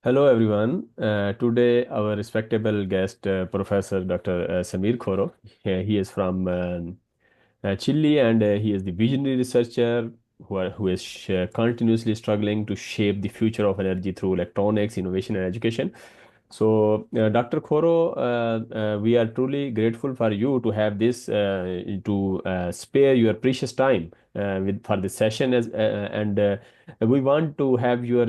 Hello, everyone. Today, our respectable guest, Professor Dr. Samir Kouro. He is from Chile, and he is the visionary researcher who is continuously struggling to shape the future of energy through electronics, innovation, and education. So, Dr. Kouro, we are truly grateful for you to have this to spare your precious time for this session, and we want to have your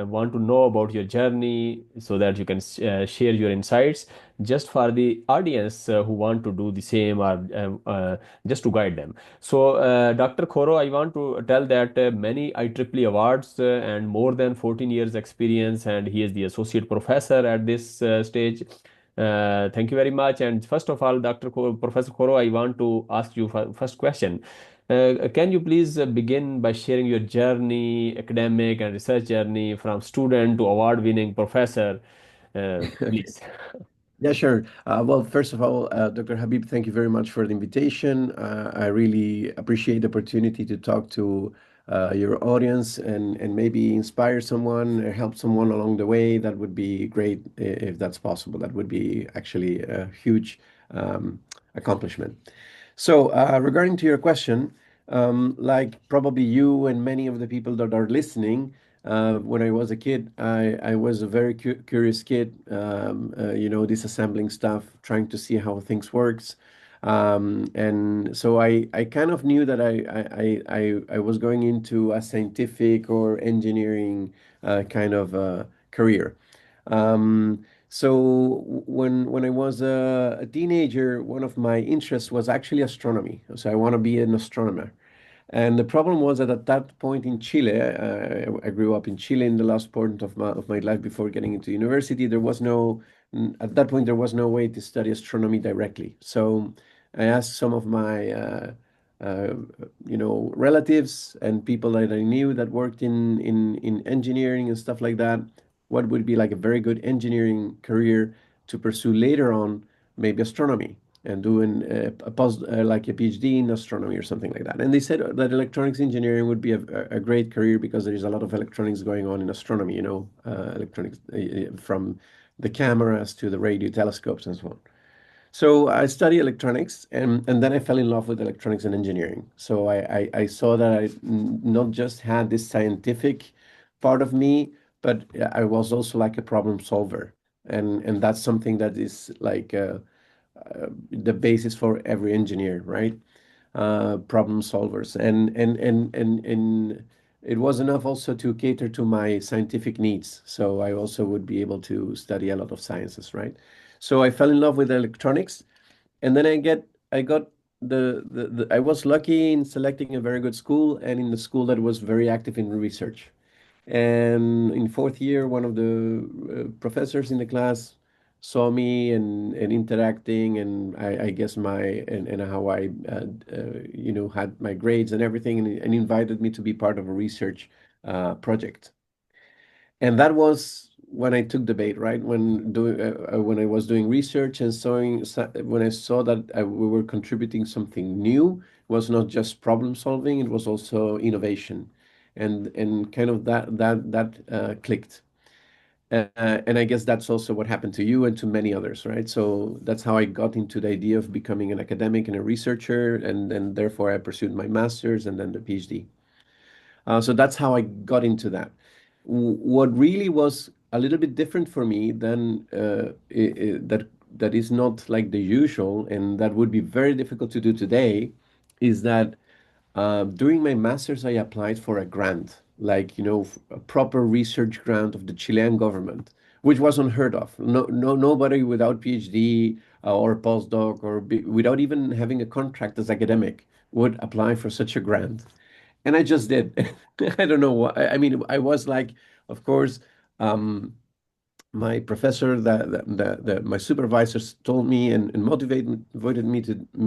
want to know about your journey so that you can share your insights just for the audience who want to do the same or just to guide them. So, Dr. Khoro, I want to tell that many IEEE awards and more than 14 years experience, and he is the associate professor at this stage. Thank you very much. And first of all, Professor Khoro, I want to ask you first question. Can you please begin by sharing your journey, academic and research journey from student to award-winning professor, please? Yeah, sure. Well, first of all, Dr. Habib, thank you very much for the invitation. I really appreciate the opportunity to talk to your audience and maybe inspire someone or help someone along the way. That would be great if that's possible. That would be actually a huge accomplishment. So, regarding to your question, like probably you and many of the people that are listening, when I was a kid, I was a very curious kid, disassembling stuff, trying to see how things works. And so I kind of knew that I was going into a scientific or engineering kind of career. So when I was a teenager, one of my interests was actually astronomy. So I want to be an astronomer. And the problem was that at that point in Chile, I grew up in Chile in the last part of my life before getting into university. At that point, there was no way to study astronomy directly. So I asked some of my, uh, relatives and people that I knew that worked in engineering and stuff like that, what would be like a very good engineering career to pursue later on, maybe astronomy and doing like a PhD in astronomy or something like that. And they said that electronics engineering would be a great career because there is a lot of electronics going on in astronomy, electronics from the cameras to the radio telescopes and so on. So I studied electronics and then I fell in love with electronics and engineering. So I saw that I not just had this scientific part of me, but I was also like a problem solver. And that's something that is like the basis for every engineer, right? Problem solvers. And it was enough also to cater to my scientific needs. So I also would be able to study a lot of sciences, right? So I fell in love with electronics, and then I got I was lucky in selecting a very good school and in the school that was very active in research. And in fourth year, one of the professors in the class saw me and interacting, and I guess and how I had my grades and everything, and invited me to be part of a research project. And that was when I took the bait, right? When I was doing research and when I saw that we were contributing something new, it was not just problem solving, it was also innovation, and kind of that clicked. And I guess that's also what happened to you and to many others, right? So that's how I got into the idea of becoming an academic and a researcher, and then therefore I pursued my master's and then the PhD. So that's how I got into that. What really was a little bit different for me than that is not like the usual, and that would be very difficult to do today, is that during my master's I applied for a grant, like a proper research grant of the Chilean government, which was unheard of. Nobody without PhD or postdoc without even having a contract as academic would apply for such a grant. And I just did. I don't know what. I mean, I was like, of course, um, my professor, my supervisors told me and motivated me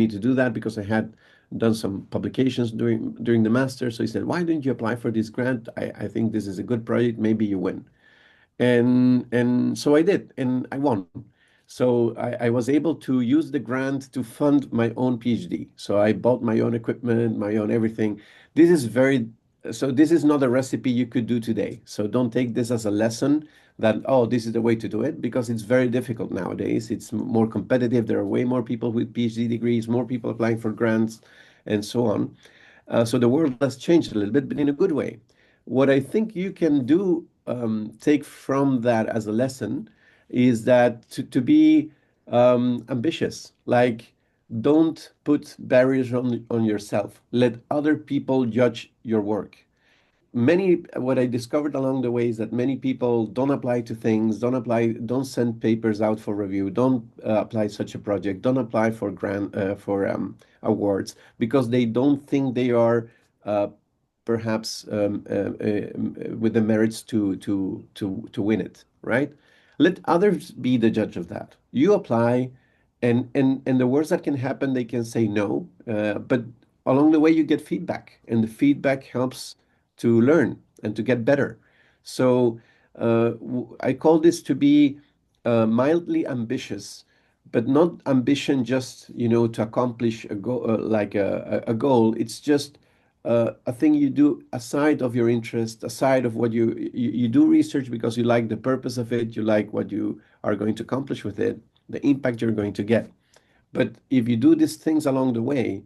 to do that because I had done some publications during the master. So he said, "Why don't you apply for this grant? I think this is a good project. Maybe you win." And so I did, and I won. So I was able to use the grant to fund my own PhD. So I bought my own equipment, my own everything. This is very so this is not a recipe you could do today. So don't take this as a lesson that, oh, this is the way to do it, because it's very difficult nowadays. It's more competitive. There are way more people with PhD degrees, more people applying for grants, and so on. So the world has changed a little bit, but in a good way. What I think you can do, take from that as a lesson, is that to be ambitious. Like, don't put barriers on yourself. Let other people judge your work. What I discovered along the way is that many people don't apply to things, don't send papers out for review, don't apply such a project, don't apply for grant for awards, because they don't think they are uh, perhaps with the merits to win it, right? Let others be the judge of that. You apply, and the worst that can happen, they can say no, but along the way you get feedback, and the feedback helps to learn and to get better. So I call this to be mildly ambitious, but not ambition just, to accomplish a goal, like a goal. It's just a thing you do aside of your interest, aside of what you do research because you like the purpose of it, you like what you are going to accomplish with it, the impact you're going to get. But if you do these things along the way,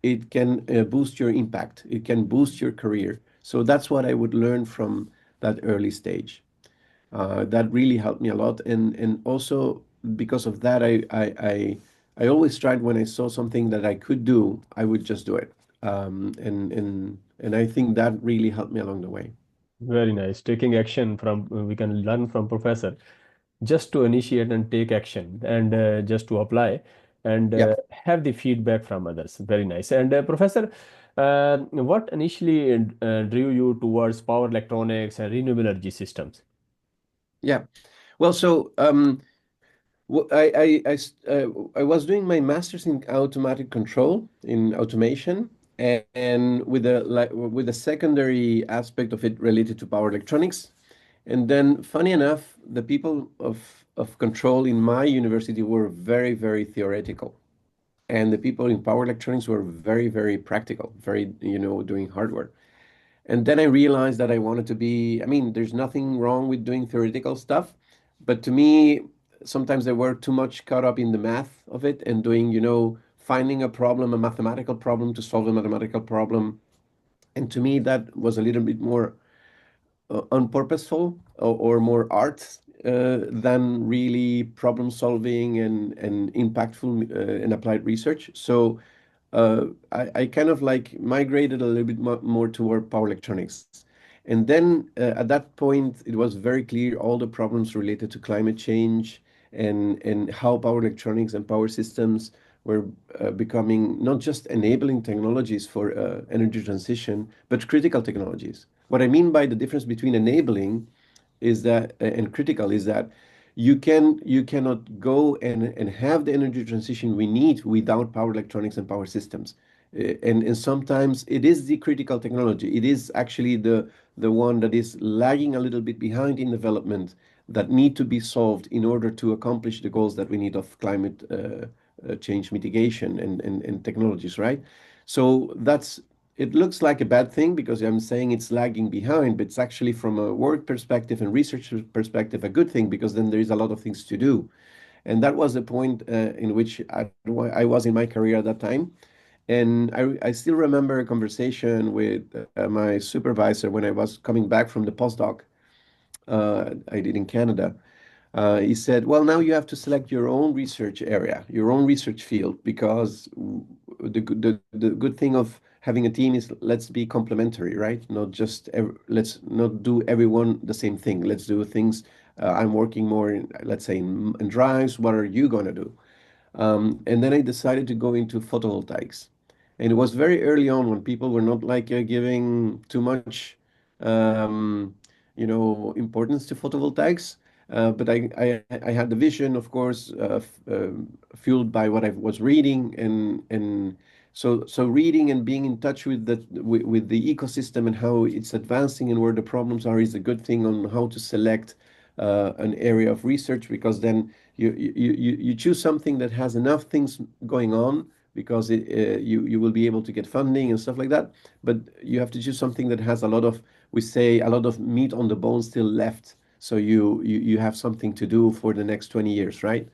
it can boost your impact. It can boost your career. So that's what I would learn from that early stage. That really helped me a lot. And also because of that, I always tried, when I saw something that I could do, I would just do it. And I think that really helped me along the way. Very nice. Taking action from, we can learn from professor, just to initiate and take action, and just to apply and Yeah. have the feedback from others. Very nice. And Professor, what initially drew you towards power electronics and renewable energy systems? Yeah. Well, so I was doing my master's in automatic control in automation, and with a secondary aspect of it related to power electronics. And then, funny enough, the people of control in my university were very, very theoretical, and the people in power electronics were very, very practical, very, doing hardware. And then I realized that I wanted to be, I mean, there's nothing wrong with doing theoretical stuff, but to me, sometimes they were too much caught up in the math of it and doing, finding a problem, a mathematical problem to solve a mathematical problem. And to me, that was a little bit more unpurposeful, or more art than really problem solving and impactful and applied research. So I kind of like migrated a little bit more toward power electronics. And then at that point, it was very clear all the problems related to climate change, and how power electronics and power systems were becoming not just enabling technologies for energy transition, but critical technologies. What I mean by the difference between enabling is that and critical is that you cannot go and have the energy transition we need without power electronics and power systems. And sometimes it is the critical technology. It is actually the one that is lagging a little bit behind in development, that need to be solved in order to accomplish the goals that we need of climate change mitigation and technologies, right? So it looks like a bad thing because I'm saying it's lagging behind, but it's actually, from a work perspective and research perspective, a good thing, because then there is a lot of things to do. And that was the point in which I was in my career at that time. And I still remember a conversation with my supervisor when I was coming back from the postdoc I did in Canada. He said, well, now you have to select your own research area, your own research field, because the good thing of having a team is, let's be complementary, right? Not just let's not do everyone the same thing. Let's do things. I'm working more in, let's say, in drives. What are you going to do? And then I decided to go into photovoltaics. And it was very early on, when people were not like giving too much, um, importance to photovoltaics. But I had the vision, of course, fueled by what I was reading, and so reading and being in touch with the ecosystem and how it's advancing and where the problems are is a good thing on how to select an area of research, because then you choose something that has enough things going on, because you will be able to get funding and stuff like that. But you have to choose something that has a lot of, we say, a lot of meat on the bone still left. So you have something to do for the next 20 years, right?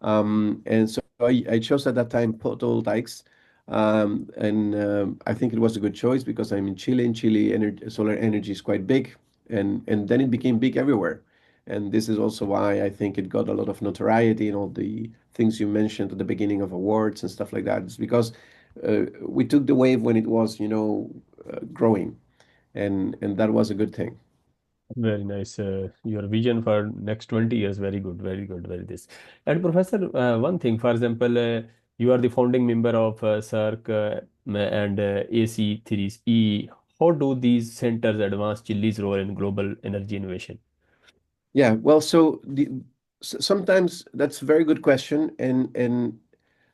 And so I chose at that time photovoltaics. And I think it was a good choice because I'm in Chile. In Chile, solar energy is quite big, and then it became big everywhere. And this is also why I think it got a lot of notoriety and all the things you mentioned at the beginning of awards and stuff like that. It's because we took the wave when it was, growing, and that was a good thing. Very nice. Your vision for next 20 years, very good, very good, very this. And Professor, one thing, for example, you are the founding member of SERC and AC3E. How do these centers advance Chile's role in global energy innovation? Yeah, well, so sometimes that's a very good question, and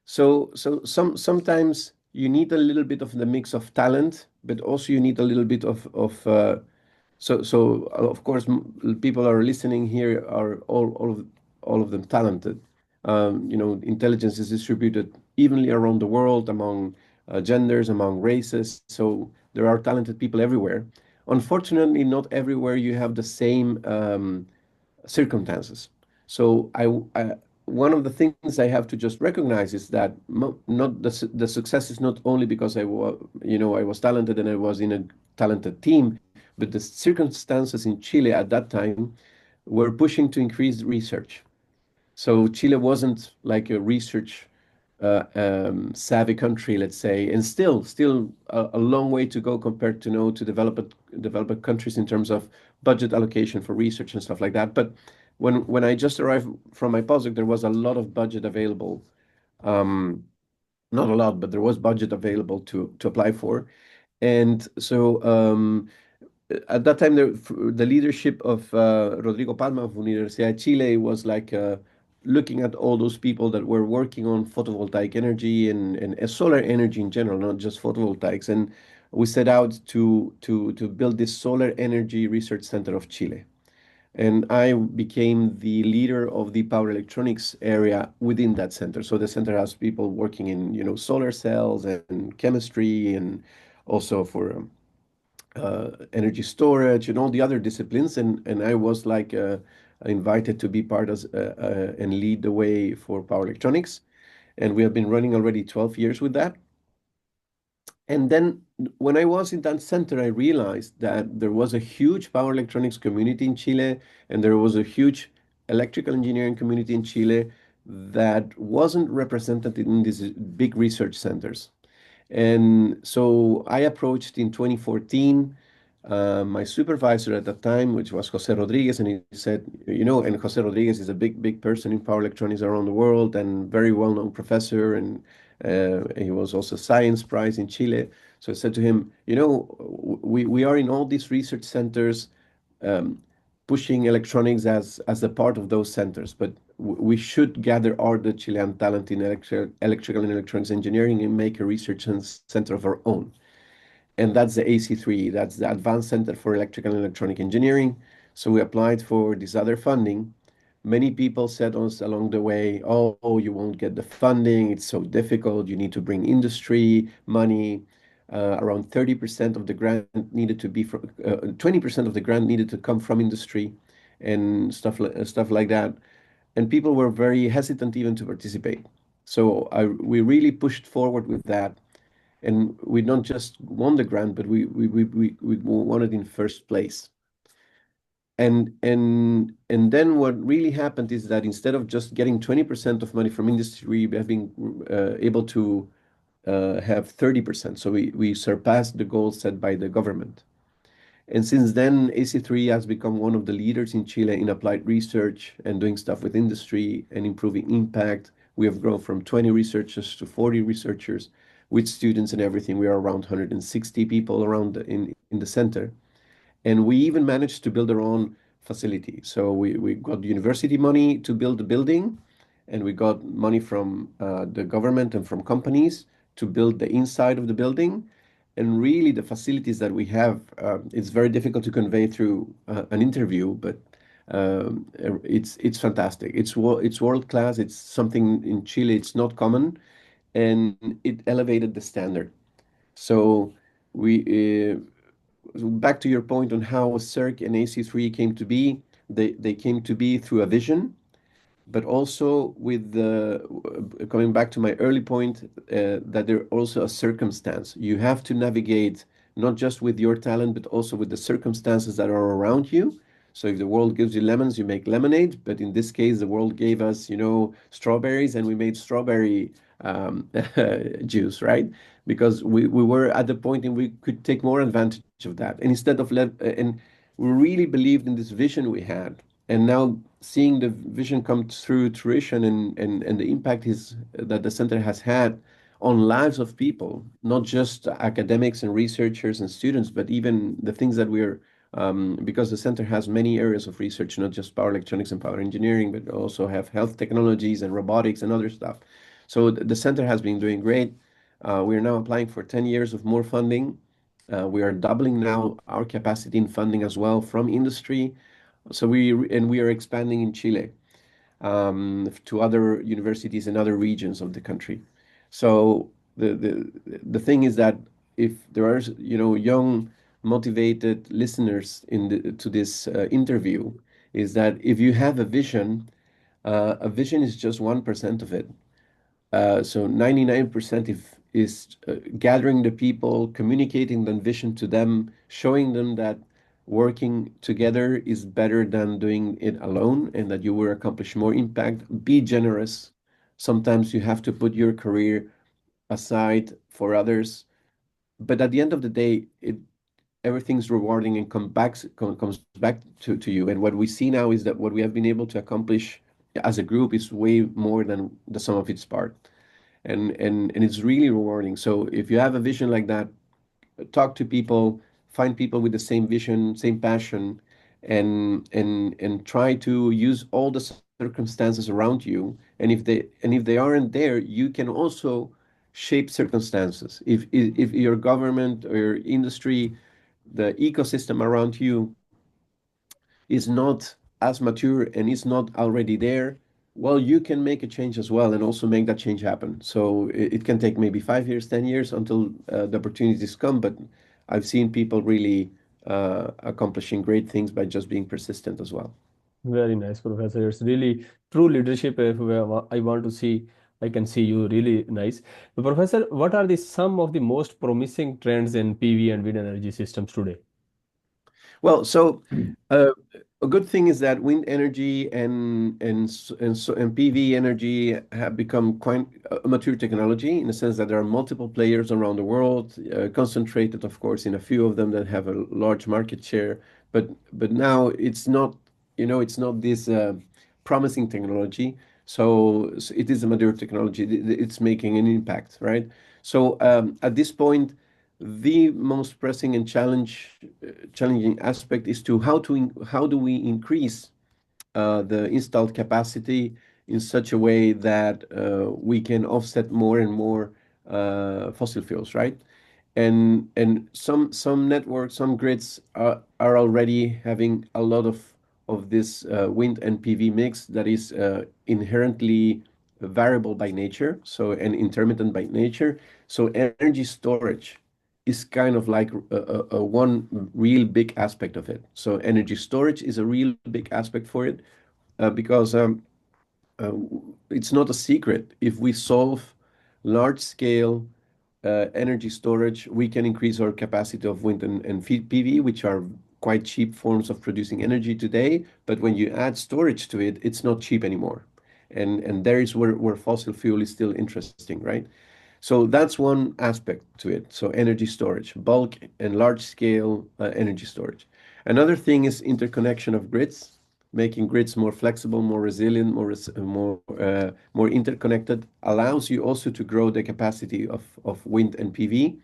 sometimes you need a little bit of the mix of talent, but also you need a little bit of course, people are listening here are all of them talented. Intelligence is distributed evenly around the world among genders, among races. So there are talented people everywhere. Unfortunately, not everywhere you have the same circumstances. So one of the things I have to just recognize is that not the success is not only because I was talented and I was in a talented team, but the circumstances in Chile at that time were pushing to increase research. So Chile wasn't like a research savvy country, let's say, and still a long way to go compared to to developed countries in terms of budget allocation for research and stuff like that. But when I just arrived from my postdoc, there was a lot of budget available. Um, Not a lot, but there was budget available to apply for. And so at that time, the leadership of Rodrigo Palma of Universidad Chile was like looking at all those people that were working on photovoltaic energy and solar energy in general, not just photovoltaics. And we set out to build this solar energy research center of Chile. And I became the leader of the power electronics area within that center. So the center has people working in, solar cells and chemistry and also for energy storage and all the other disciplines. And I was like invited to be part of and lead the way for power electronics. And we have been running already 12 years with that. And then when I was in that center, I realized that there was a huge power electronics community in Chile, and there was a huge electrical engineering community in Chile that wasn't represented in these big research centers. And so I approached in 2014 my supervisor at that time, which was Jose Rodriguez, and he said, and Jose Rodriguez is a big person in power electronics around the world and very well-known professor, and he was also Science Prize in Chile. So I said to him, we are in all these research centers um, pushing electronics as a part of those centers, but we should gather all the Chilean talent in electrical and electronics engineering and make a research center of our own. And that's the AC3E, that's the Advanced Center for Electrical and Electronic Engineering. So we applied for this other funding. Many people said us along the way, oh, you won't get the funding, it's so difficult, you need to bring industry money. Around 30% of the grant needed to be from 20% of the grant needed to come from industry and stuff like that. And people were very hesitant even to participate. So we really pushed forward with that, and we not just won the grant, but we won it in first place. And then what really happened is that instead of just getting 20% of money from industry, we have been able to have 30%. So we surpassed the goal set by the government. And since then, AC3 has become one of the leaders in Chile in applied research and doing stuff with industry and improving impact. We have grown from 20 researchers to 40 researchers with students and everything. We are around 160 people around in the center. And we even managed to build our own facility. So we got university money to build the building, and we got money from the government and from companies to build the inside of the building. And really, the facilities that we have, it's very difficult to convey through an interview, but it's fantastic. It's world class. It's something in Chile. It's not common, and it elevated the standard. So we back to your point on how SERC and AC3 came to be, they came to be through a vision, but also with the coming back to my early point, that there also a circumstance. You have to navigate not just with your talent, but also with the circumstances that are around you. So if the world gives you lemons, you make lemonade. But in this case, the world gave us, strawberries, and we made strawberry juice, right? Because we were at the point and we could take more advantage of that. And instead of and we really believed in this vision we had. And now seeing the vision come through fruition, and the impact is that the center has had on lives of people, not just academics and researchers and students, but even the things that we're because the center has many areas of research, not just power electronics and power engineering, but also have health technologies and robotics and other stuff. So the center has been doing great. We are now applying for 10 years of more funding. We are doubling now our capacity in funding as well from industry. So we are expanding in Chile, to other universities in other regions of the country. So the thing is that if there are, young, motivated listeners to this interview, is that if you have a vision is just 1% of it. So 99% is gathering the people, communicating the vision to them, showing them that working together is better than doing it alone, and that you will accomplish more impact. Be generous. Sometimes you have to put your career aside for others, but at the end of the day, everything's rewarding and comes back to you. And what we see now is that what we have been able to accomplish as a group is way more than the sum of its part, and it's really rewarding. So if you have a vision like that, talk to people, find people with the same vision, same passion, and try to use all the circumstances around you. And if they aren't there, you can also shape circumstances. If your government or your industry, the ecosystem around you is not as mature and is not already there, well, you can make a change as well and also make that change happen. So it can take maybe 5 years, 10 years until the opportunities come, but I've seen people really accomplishing great things by just being persistent as well. Very nice, Professor. It's really true leadership. If I want to see, I can see you really nice. But Professor, what are the some of the most promising trends in PV and wind energy systems today? Well, so uh, a good thing is that wind energy and PV energy have become quite a mature technology, in the sense that there are multiple players around the world, concentrated, of course, in a few of them that have a large market share. But now it's not this promising technology. So it is a mature technology. It's making an impact, right? So at this point, the most pressing and challenging aspect is to how do we increase the installed capacity in such a way that we can offset more and more fossil fuels, right? And some networks, some grids are already having a lot of this wind and PV mix that is inherently variable by nature, so and intermittent by nature. So energy storage is kind of like a one real big aspect of it. So energy storage is a real big aspect for it, because uh, it's not a secret. If we solve large scale energy storage, we can increase our capacity of wind and PV, which are quite cheap forms of producing energy today. But when you add storage to it, it's not cheap anymore. And there is where fossil fuel is still interesting, right? So that's one aspect to it. So energy storage, bulk and large scale energy storage. Another thing is interconnection of grids, making grids more flexible, more resilient, more interconnected, allows you also to grow the capacity of wind and PV.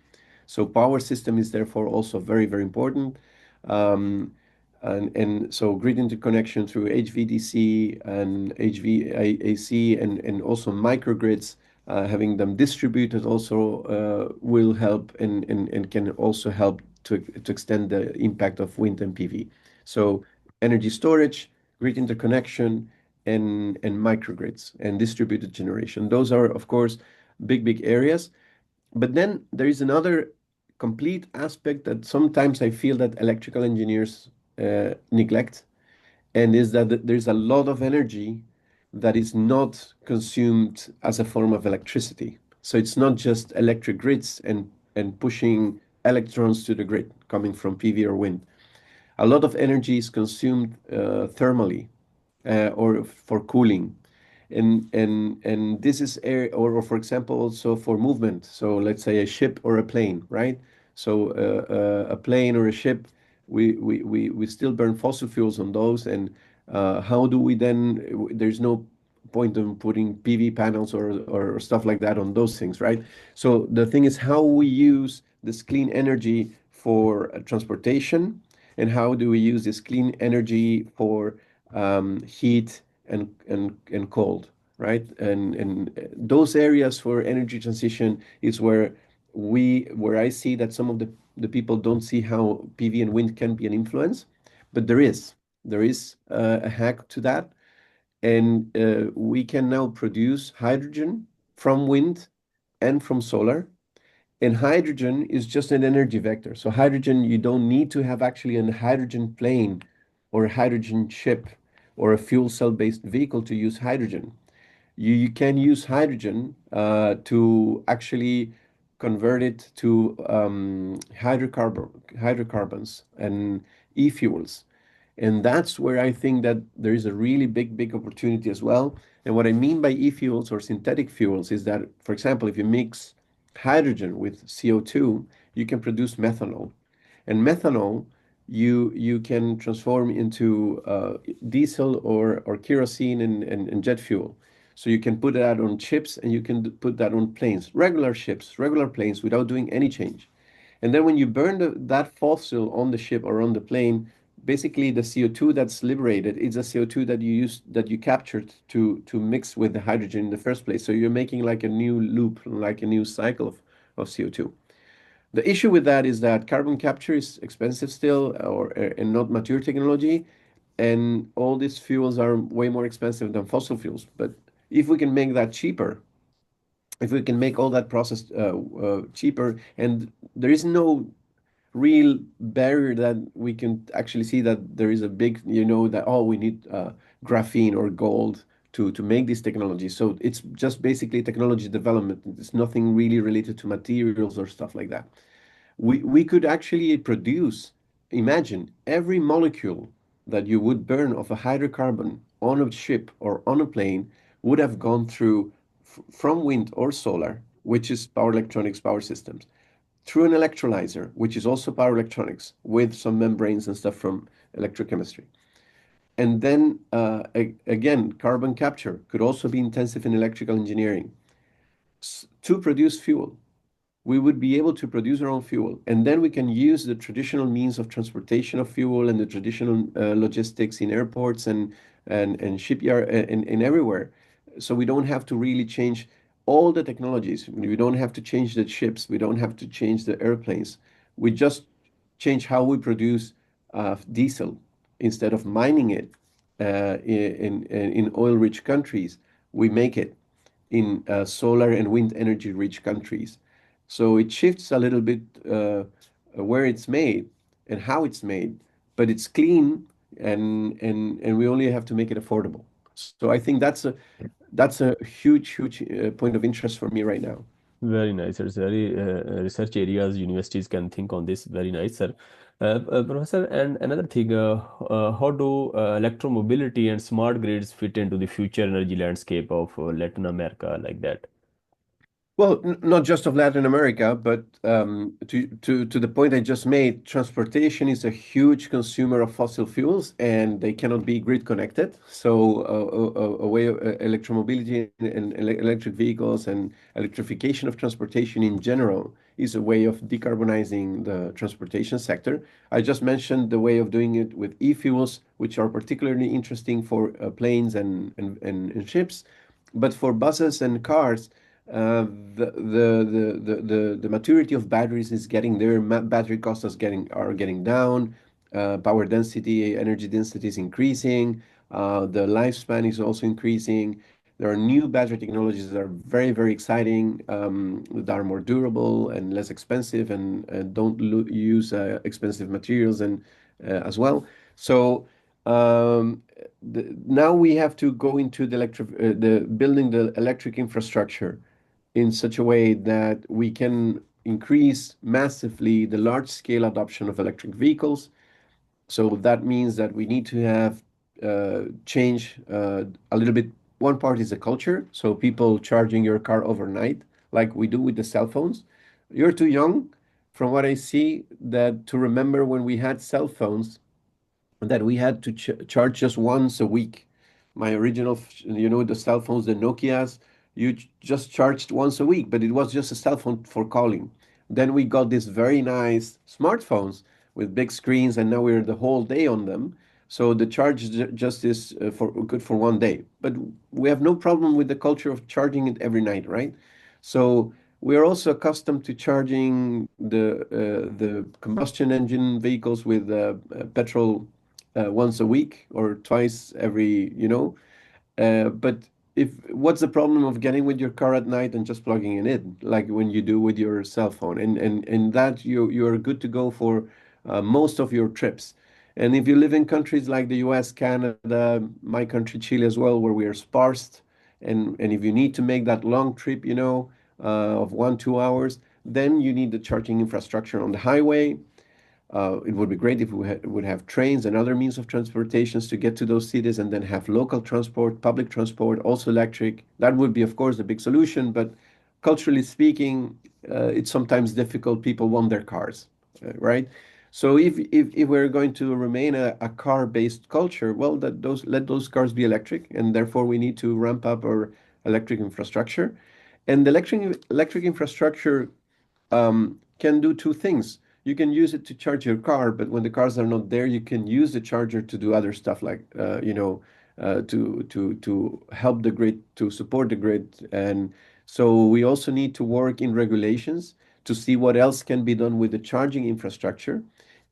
So power system is therefore also very, very important. Um, and so grid interconnection through HVDC and HVAC and also microgrids, having them distributed also will help and can also help to extend the impact of wind and PV. So energy storage, grid interconnection, and microgrids and distributed generation. Those are, of course, big areas. But then there is another complete aspect that sometimes I feel that electrical engineers neglect, and is that there's a lot of energy that is not consumed as a form of electricity. So it's not just electric grids and pushing electrons to the grid coming from PV or wind. A lot of energy is consumed thermally or for cooling. And this is air, or for example, also for movement. So let's say a ship or a plane, right? So a plane or a ship, we still burn fossil fuels on those. And how do we then, there's no point in putting PV panels or stuff like that on those things, right? So the thing is how we use this clean energy for transportation, and how do we use this clean energy for heat and cold, right? And those areas for energy transition is where I see that some of the people don't see how PV and wind can be an influence, but there is a hack to that, and we can now produce hydrogen from wind and from solar. And hydrogen is just an energy vector. So hydrogen, you don't need to have actually a hydrogen plane or a hydrogen ship or a fuel cell based vehicle to use hydrogen. You can use hydrogen to actually convert it to hydrocarbons and e-fuels. And that's where I think that there is a really big opportunity as well. And what I mean by e-fuels or synthetic fuels is that, for example, if you mix hydrogen with CO2, you can produce methanol. And methanol, you can transform into diesel or kerosene and jet fuel. So you can put that on ships and you can put that on planes, regular ships, regular planes without doing any change. And then when you burn that fossil on the ship or on the plane, basically the CO2 that's liberated is a CO2 that you captured to mix with the hydrogen in the first place. So you're making like a new loop, like a new cycle of CO2. The issue with that is that carbon capture is expensive still, or and not mature technology, and all these fuels are way more expensive than fossil fuels. But if we can make that cheaper, if we can make all that process cheaper, and there is no real barrier that we can actually see that there is a big, that, oh, we need graphene or gold to make this technology. So it's just basically technology development. It's nothing really related to materials or stuff like that. We could actually produce, imagine every molecule that you would burn of a hydrocarbon on a ship or on a plane would have gone through from wind or solar, which is power electronics, power systems, through an electrolyzer, which is also power electronics, with some membranes and stuff from electrochemistry. And then again, carbon capture could also be intensive in electrical engineering to produce fuel. We would be able to produce our own fuel, and then we can use the traditional means of transportation of fuel and the traditional logistics in airports and shipyard and everywhere. So we don't have to really change all the technologies. We don't have to change the ships. We don't have to change the airplanes. We just change how we produce diesel. Instead of mining it in oil-rich countries, we make it in solar and wind energy-rich countries. So it shifts a little bit where it's made and how it's made, but it's clean, and we only have to make it affordable. So I think that's a huge point of interest for me right now. Very nice. It's very research areas universities can think on this. Very nice, sir. Professor, and another thing, how do electromobility and smart grids fit into the future energy landscape of Latin America like that? Well, not just of Latin America, but to the point I just made, transportation is a huge consumer of fossil fuels, and they cannot be grid connected. So a way of electromobility and electric vehicles and electrification of transportation in general is a way of decarbonizing the transportation sector. I just mentioned the way of doing it with e-fuels, which are particularly interesting for planes and ships, but for buses and cars the maturity of batteries is getting there. Battery costs are getting down. Power density, energy density is increasing. The lifespan is also increasing. There are new battery technologies that are very, very exciting, that are more durable and less expensive and don't use expensive materials and as well. So now we have to go into the building the electric infrastructure in such a way that we can increase massively the large scale adoption of electric vehicles. So that means that we need to have change a little bit. One part is the culture, so people charging your car overnight, like we do with the cell phones. You're too young, from what I see, that to remember when we had cell phones that we had to charge just once a week. My original, the cell phones, the Nokias, you just charged once a week, but it was just a cell phone for calling. Then we got these very nice smartphones with big screens, and now we're the whole day on them. So the charge just is for good for one day. But we have no problem with the culture of charging it every night, right? So we are also accustomed to charging the combustion engine vehicles with petrol once a week or twice every, but if what's the problem of getting with your car at night and just plugging it in, like when you do with your cell phone, and that you're good to go for most of your trips. And if you live in countries like the US, Canada, my country, Chile as well, where we are sparse, and if you need to make that long trip, of 1, 2 hours, then you need the charging infrastructure on the highway. It would be great if we would have trains and other means of transportations to get to those cities and then have local transport, public transport, also electric. That would be, of course, a big solution, but culturally speaking, it's sometimes difficult. People want their cars, right? So if we're going to remain a car-based culture, well, let those cars be electric, and therefore we need to ramp up our electric infrastructure. And the electric infrastructure can do two things. You can use it to charge your car, but when the cars are not there, you can use the charger to do other stuff like to help the grid, to support the grid. And so we also need to work in regulations to see what else can be done with the charging infrastructure.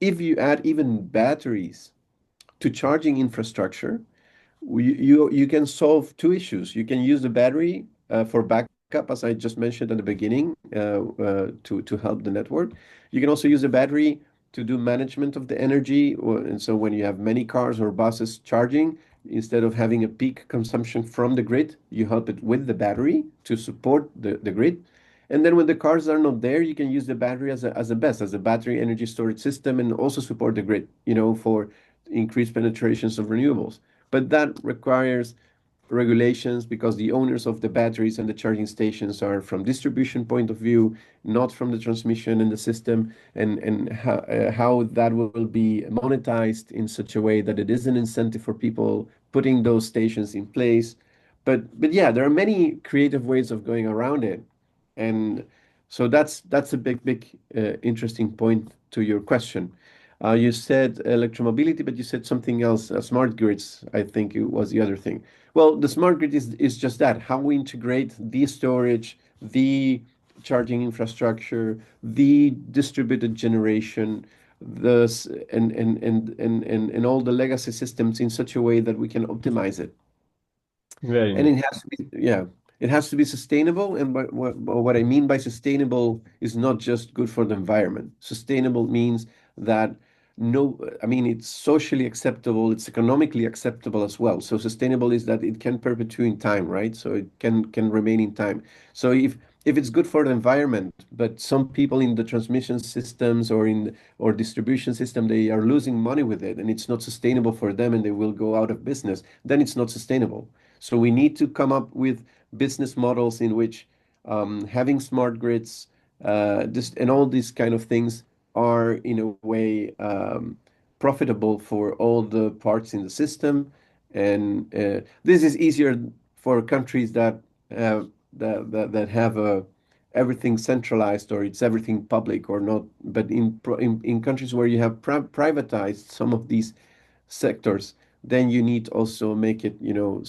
If you add even batteries to charging infrastructure, you can solve two issues. You can use the battery for backup, as I just mentioned at the beginning, to help the network. You can also use the battery to do management of the energy. And so when you have many cars or buses charging, instead of having a peak consumption from the grid, you help it with the battery to support the grid. And then when the cars are not there, you can use the battery as a battery energy storage system and also support the grid, for increased penetrations of renewables. But that requires regulations because the owners of the batteries and the charging stations are from distribution point of view, not from the transmission and the system, and how that will be monetized in such a way that it is an incentive for people putting those stations in place. But yeah, there are many creative ways of going around it. And so that's a big interesting point to your question. You said electromobility, but you said something else. Smart grids, I think it was the other thing. Well, the smart grid is just that, how we integrate the storage, the charging infrastructure, the distributed generation, and all the legacy systems in such a way that we can optimize it. Very And it nice. has to be, yeah, it has to be sustainable. And what I mean by sustainable is not just good for the environment. Sustainable means that no, I mean, it's socially acceptable, it's economically acceptable as well. So sustainable is that it can perpetuate in time, right? So it can remain in time. So if it's good for the environment, but some people in the transmission systems or distribution system, they are losing money with it, and it's not sustainable for them, and they will go out of business, then it's not sustainable. So we need to come up with business models in which having smart grids, and all these kind of things are in a way profitable for all the parts in the system. And this is easier for countries that have everything centralized or it's everything public or not. But in countries where you have privatized some of these sectors, then you need also make it, you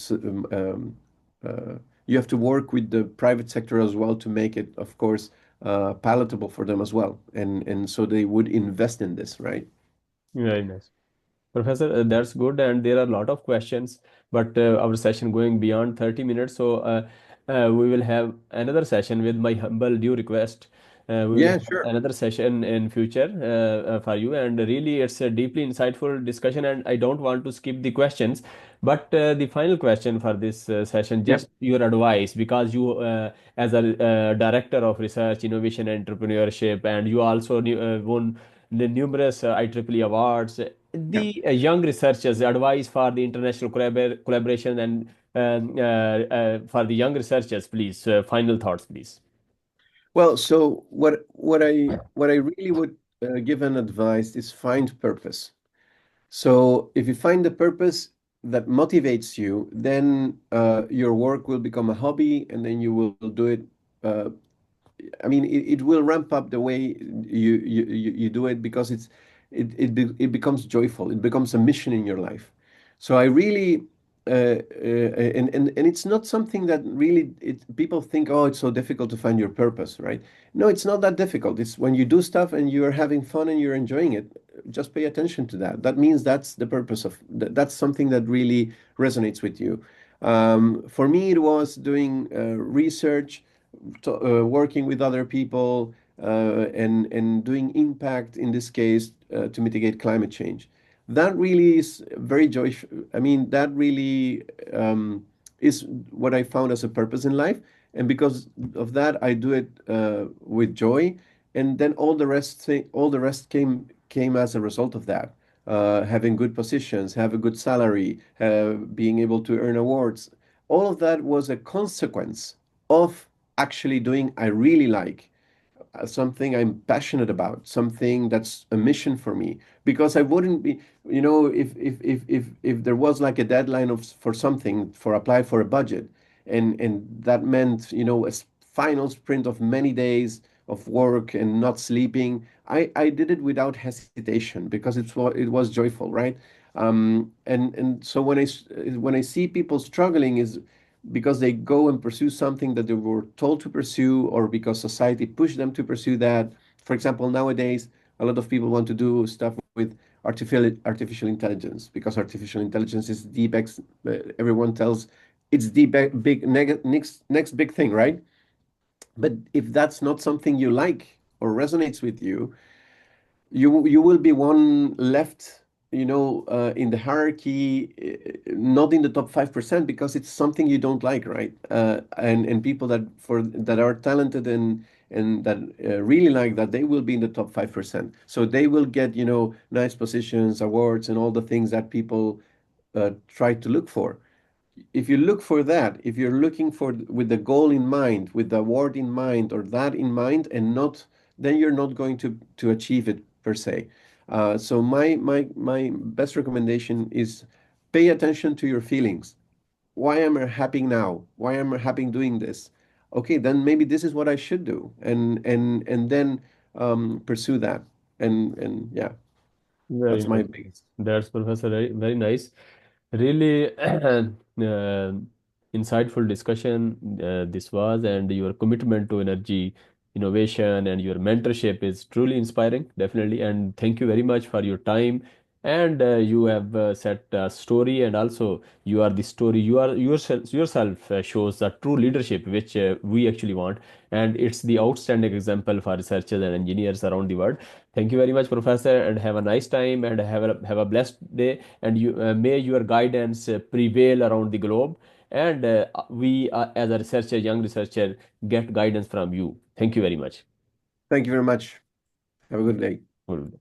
have to work with the private sector as well to make it, of course, palatable for them as well. And so they would invest in this, right? Very nice. Professor, that's good, and there are a lot of questions, but our session going beyond 30 minutes, so we will have another session with my humble due request. We will Yeah, have sure. another session in future for you, and really, it's a deeply insightful discussion, and I don't want to skip the questions, but the final question for this session, Yeah. just your advice, because you, as a director of research, innovation, and entrepreneurship, and you also won the numerous IEEE awards. Yeah. The young researchers, advice for the international collaboration and for the young researchers, please. Final thoughts, please. Well, so what I really would give an advice is find purpose. So if you find the purpose that motivates you, then your work will become a hobby, and then you will do it. Uh, I mean, it will ramp up the way you do it because it becomes joyful. It becomes a mission in your life. So I really and it's not something that really people think, oh, it's so difficult to find your purpose, right? No, it's not that difficult. It's when you do stuff and you're having fun and you're enjoying it. Just pay attention to that. That means that's the purpose of that's something that really resonates with you. For me, it was doing research working with other people and doing impact in this case to mitigate climate change. That really is very joyful. I mean, that really is what I found as a purpose in life. And because of that, I do it with joy. And then all the rest came as a result of that. Having good positions, have a good salary, being able to earn awards. All of that was a consequence of actually doing I really like something I'm passionate about, something that's a mission for me. Because I wouldn't be, if there was like a deadline of for something for apply for a budget, and that meant final sprint of many days of work and not sleeping. I did it without hesitation because it was joyful, right? And so when I see people struggling is because they go and pursue something that they were told to pursue or because society pushed them to pursue that. For example, nowadays, a lot of people want to do stuff with artificial intelligence because artificial intelligence is everyone tells it's the next big thing, right? But if that's not something you like or resonates with you, you will be one left, in the hierarchy, not in the top 5% because it's something you don't like, right? And people that are talented and that really like that, they will be in the top 5%. So they will get, nice positions, awards, and all the things that people try to look for. If you look for that, if you're looking for with the goal in mind, with the award in mind, or that in mind, and not, then you're not going to achieve it per se. So my best recommendation is pay attention to your feelings. Why am I happy now? Why am I happy doing this? Okay, then maybe this is what I should do, and then pursue that. And yeah, Very that's my nice. biggest. That's Professor. Very, very nice. Really insightful discussion this was, and your commitment to energy innovation and your mentorship is truly inspiring, definitely. And thank you very much for your time. And you have set a story, and also you are the story. You are yourself shows the true leadership which we actually want, and it's the outstanding example for researchers and engineers around the world. Thank you very much, Professor, and have a nice time and have a blessed day. And you may your guidance prevail around the globe. And we, as a researcher, young researcher, get guidance from you. Thank you very much. Thank you very much. Have a good day. Cool.